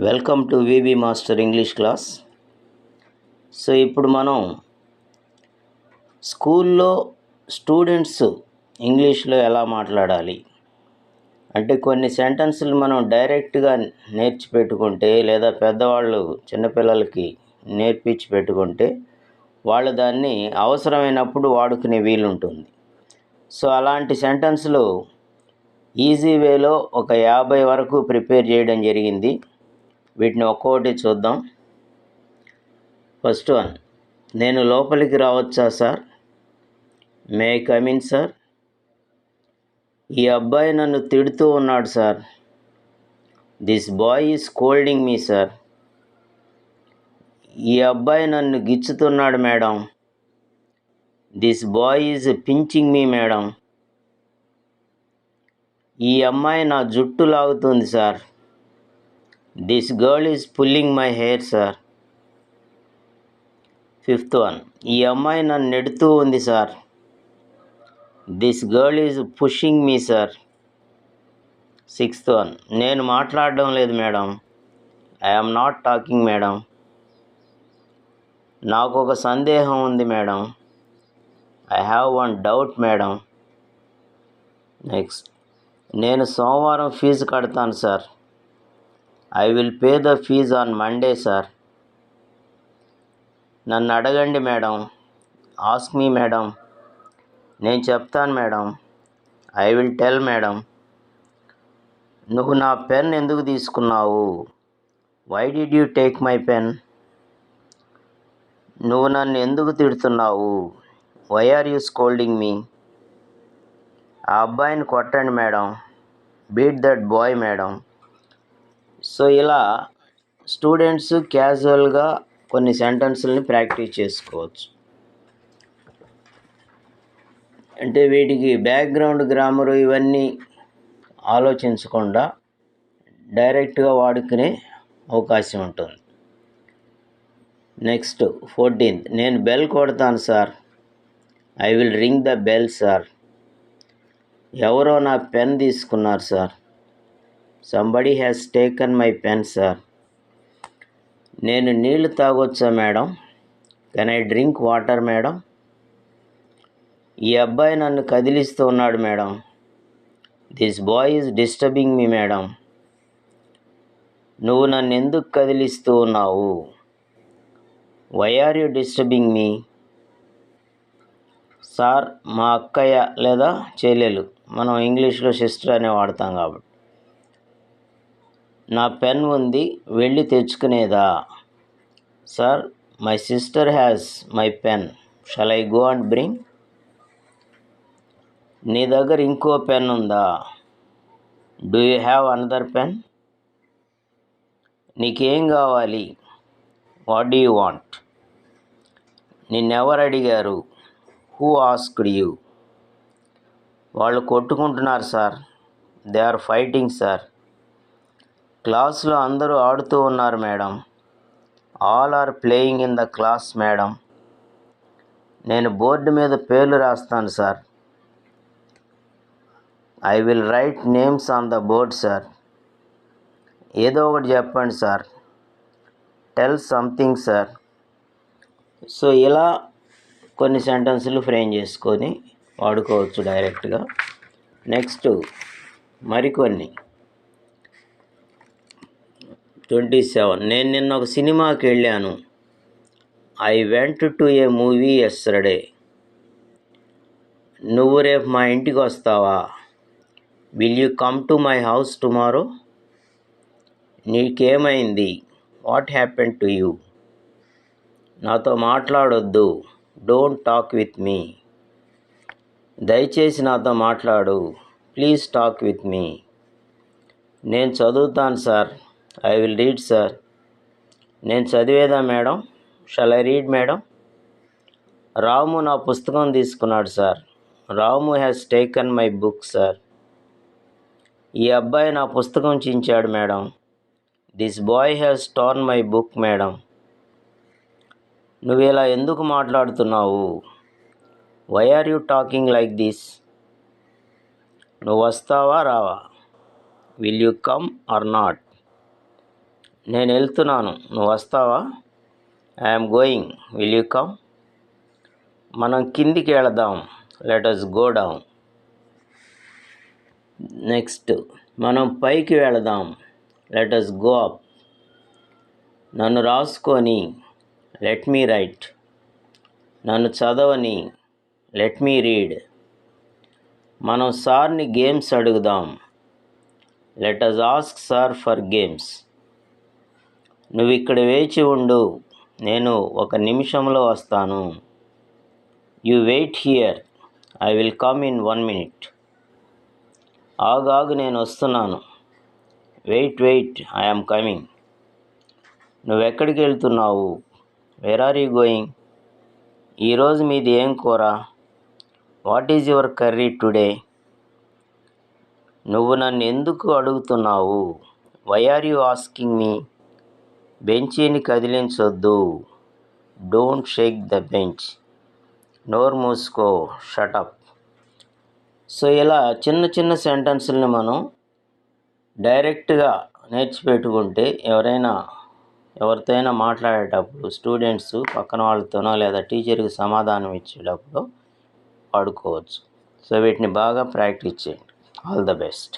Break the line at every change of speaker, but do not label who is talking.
Welcome to VB master English class. So ఇప్పుడు మనం స్కూల్లో స్టూడెంట్స్ ఇంగ్లీష్లో ఎలా మాట్లాడాలి అంటే కొన్ని సెంటెన్సులు మనం డైరెక్ట్గా నేర్చిపెట్టుకుంటే లేదా పెద్దవాళ్ళు చిన్నపిల్లలకి నేర్పించి పెట్టుకుంటే వాళ్ళు దాన్ని అవసరమైనప్పుడు వాడుకునే వీలుంటుంది. సో అలాంటి సెంటెన్సులు ఈజీ వేలో ఒక 50 వరకు ప్రిపేర్ చేయడం జరిగింది. వీటిని ఒక్కొక్కటి చూద్దాం. ఫస్ట్ వన్, నేను లోపలికి రావచ్చా sir? May I come in sir? ఈ అబ్బాయి నన్ను తిడుతూ ఉన్నాడు sir. This boy is scolding me sir. ఈ అబ్బాయి నన్ను గిచ్చుతున్నాడు madam. This boy is pinching me madam. ఈ అమ్మాయి నా జుట్టు లాగుతుంది sir. This girl is pulling my hair sir. Fifth one, ఈ అమ్మాయి నన్ను నెడుతూ ఉంది sir. This girl is pushing me sir. Sixth one, నేను మాట్లాడడం లేదు madam. I am not talking madam. నాకు ఒక సందేహం ఉంది madam. I have one doubt madam. Next, నేను సోమవారం ఫీజు కడతాను sir. I will pay the fees on Monday sir. నన్ను అడగండి మేడం. Ask me madam. నేను చెప్తాను madam. I will tell madam. నువ్వు నా పెన్ ఎందుకు తీసుకున్నావు? Why did you take my pen? నువ్వు నన్ను ఎందుకు తిడుతున్నావు? Why are you scolding me? ఆ అబ్బాయిని కొట్టండి madam. Beat that boy madam. So ఇలా స్టూడెంట్స్ క్యాజువల్గా కొన్ని సెంటెన్సుల్ని ప్రాక్టీస్ చేసుకోవచ్చు. అంటే వీటికి బ్యాక్గ్రౌండ్ గ్రామరు ఇవన్నీ ఆలోచించకుండా డైరెక్ట్గా వాడుకునే అవకాశం ఉంటుంది. నెక్స్ట్ 14th, నేను బెల్ కొడతాను sir. I will ring the bell sir. ఎవరో నా పెన్ తీసుకున్నారు sir. Somebody has taken my pen sir. నేను నీళ్లు తాగొచ్చా madam? Can I drink water madam? ఈ అబ్బాయి నన్ను కదిలిస్తూ ఉన్నాడు madam. This boy is disturbing me madam. నువ్వు నన్ను ఎందుకు కదిలిస్తూ ఉన్నావు? Why are you disturbing me? Sir, మా అక్కయ్య లేదా చెల్లెలు, మనం ఇంగ్లీష్లో సిస్టర్ అనే వాడతాం కాబట్టి, నా పెన్ ఉంది, వెళ్ళి తెచ్చుకునేదా? Sir, my sister has my pen. Shall I go and bring? నీ దగ్గర ఇంకో పెన్ ఉందా? Do you have another pen? నీకేం కావాలి? What do you want? నిన్నెవరు అడిగారు? Who asked you? వాళ్ళు కొట్టుకుంటున్నారు sir. They are fighting sir. క్లాస్లో అందరూ ఆడుతూ ఉన్నారు madam. All are playing in the class madam. నేను బోర్డు మీద పేర్లు రాస్తాను sir. I will write names on the board sir. ఏదో ఒకటి చెప్పండి sir. Tell something sir. So ఇలా కొన్ని సెంటెన్సులు ఫ్రేమ్ చేసుకొని వాడుకోవచ్చు డైరెక్ట్గా. నెక్స్ట్ మరికొన్ని 27, నేను నిన్న ఒక సినిమాకి వెళ్ళాను. I went to a movie yesterday. నువ్వు రేపు మా ఇంటికి వస్తావా? Will you come to my house tomorrow? నీకేమైంది? What happen to you? నాతో మాట్లాడొద్దు. Don't talk with me. దయచేసి నాతో మాట్లాడు. Please talk with me. నేను చదువుతాను sir. I will read sir. నేను చదివేదా madam? Shall I read madam? Ramu నా పుస్తకం తీసుకున్నాడు sir. Ramu has taken my book sir. ఈ అబ్బాయి నా పుస్తకం చించాడు madam. This boy has torn my book madam. నువ్వు ఇలా ఎందుకు మాట్లాడుతున్నావు? Why are you talking like this? నువ్వు వస్తావా రావా? Will you come or not? నేను వెళ్తున్నాను, నువ్వు వస్తావా? I'm going, will you come? మనం కిందికి వెళదాం, let us go down. Next, మనం పైకి వెళదాం, లెట్ us గో అప్. నన్ను రాసుకొని, లెట్ మీ రైట్. నన్ను చదవని, లెట్ మీ రీడ్. మనం సార్ని గేమ్స్ అడుగుదాం, let us ask sir for games. నువ్వు ఇక్కడ వేచి ఉండు, నేను 1 నిమిషంలో వస్తాను. You wait here, I will come in 1 minute. ఆగాగు, నేను వస్తున్నాను. Wait wait, I am coming. నువ్వెక్కడికి వెళ్తున్నావు? Where are you going? ఈరోజు మీది ఏం కూర? What is your curry today? నువ్వు నన్ను ఎందుకు అడుగుతున్నావు? Why are you asking me? బెంచీని కదిలించొద్దు, డోంట్ షేక్ ద బెంచ్. నోరు మూసుకో, షటప్. సో ఇలా చిన్న చిన్న సెంటెన్సుల్ని మనం డైరెక్ట్గా నేర్చిపెట్టుకుంటే ఎవరితో అయినా మాట్లాడేటప్పుడు స్టూడెంట్స్ పక్కన వాళ్ళతోనో లేదా టీచర్కి సమాధానం ఇచ్చేటప్పుడు వాడుకోవచ్చు. సో వీటిని బాగా ప్రాక్టీస్ చేయండి. All the best.